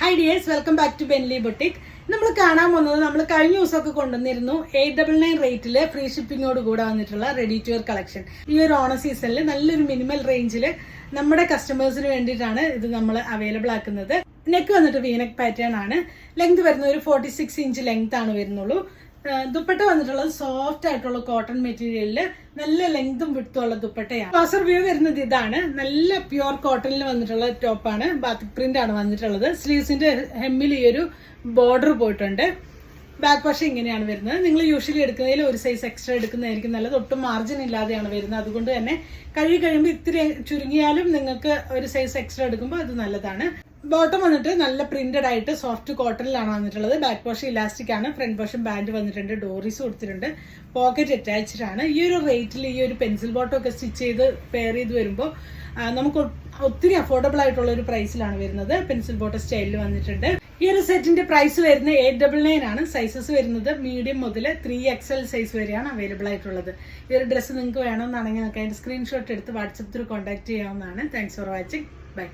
Hi dears, welcome back to Benly Boutique. നമ്മൾ കാണാൻ പോകുന്നത് നമ്മൾ കഴിഞ്ഞ ദിവസമൊക്കെ കൊണ്ടുവന്നിരുന്നു 899 റേറ്റിൽ ഫ്രീ ഷിപ്പിങ്ങോട് കൂടെ വന്നിട്ടുള്ള റെഡി ടു വെയർ കളക്ഷൻ. ഈ ഒരു ഓണ സീസണിൽ നല്ലൊരു മിനിമൽ റേഞ്ചിൽ നമ്മുടെ കസ്റ്റമേഴ്സിന് വേണ്ടിയിട്ടാണ് ഇത് നമ്മൾ അവൈലബിൾ ആക്കുന്നത്. നെക്ക് വന്നിട്ട് വീനെക്ക് പാറ്റേൺ ആണ്. ലെങ്ത് വരുന്നത് ഒരു 46 ഇഞ്ച് ലെങ്ത് ആണ് വരുന്നുള്ളൂ. ദുപ്പട്ട വന്നിട്ടുള്ളത് സോഫ്റ്റ് ആയിട്ടുള്ള കോട്ടൺ മെറ്റീരിയലില് നല്ല ലെങ്തും വിട്ടും ഉള്ള ദുപ്പട്ടയാണ്. ക്ലോസർ വ്യൂ വരുന്നത് ഇതാണ്. നല്ല പ്യുവർ കോട്ടണിൽ വന്നിട്ടുള്ള ടോപ്പാണ്. ബാത്തിക് പ്രിന്റ് ആണ് വന്നിട്ടുള്ളത്. സ്ലീവ്സിന്റെ ഹെമ്മിൽ ഈ ഒരു ബോർഡർ പോയിട്ടുണ്ട്. ബാക്ക് വാഷ് ഇങ്ങനെയാണ് വരുന്നത്. നിങ്ങൾ യൂഷ്വലി എടുക്കുന്നതിൽ ഒരു സൈസ് എക്സ്ട്രാ എടുക്കുന്നതായിരിക്കും നല്ലത്. ഒട്ടും മാർജിൻ ഇല്ലാതെയാണ് വരുന്നത്. അതുകൊണ്ട് തന്നെ കഴിയുമ്പോൾ ഇത്തിരി ചുരുങ്ങിയാലും നിങ്ങൾക്ക് ഒരു സൈസ് എക്സ്ട്രാ എടുക്കുമ്പോൾ അത് നല്ലതാണ്. ബോട്ടം വന്നിട്ട് നല്ല പ്രിന്റഡ് ആയിട്ട് സോഫ്റ്റ് കോട്ടണിലാണ് വന്നിട്ടുള്ളത്. ബാക്ക് പോർഷൻ ഇലാസ്റ്റിക് ആണ്. ഫ്രണ്ട് പോർഷൻ ബാൻഡ് വന്നിട്ടുണ്ട്. ഡോറീസ് കൊടുത്തിട്ടുണ്ട്. പോക്കറ്റ് അറ്റാച്ച്ഡ് ആണ്. ഈ ഒരു റേറ്റിൽ ഈ ഒരു പെൻസിൽ ബോട്ടം ഒക്കെ സ്റ്റിച്ച് ചെയ്ത് പെയർ ചെയ്ത് വരുമ്പോൾ നമുക്ക് ഒത്തിരി അഫോർഡബിൾ ആയിട്ടുള്ള ഒരു പ്രൈസിലാണ് വരുന്നത്. പെൻസിൽ ബോട്ടം സ്റ്റൈലിൽ വന്നിട്ടുണ്ട്. ഈ ഒരു സെറ്റിന്റെ പ്രൈസ് വരുന്നത് 899 ആണ്. സൈസസ് വരുന്നത് മീഡിയം മുതൽ 3XL സൈസ് വരെയാണ് അവൈലബിൾ ആയിട്ടുള്ളത്. ഈ ഒരു ഡ്രസ്സ് നിങ്ങൾക്ക് വേണമെന്നാണെങ്കിൽ നമുക്ക് അതിന്റെ സ്ക്രീൻഷോട്ട് എടുത്ത് വാട്സപ്പ് ത്രൂ കോൺടാക്ട് ചെയ്യാവുന്നതാണ്. Thanks for watching. ബൈ.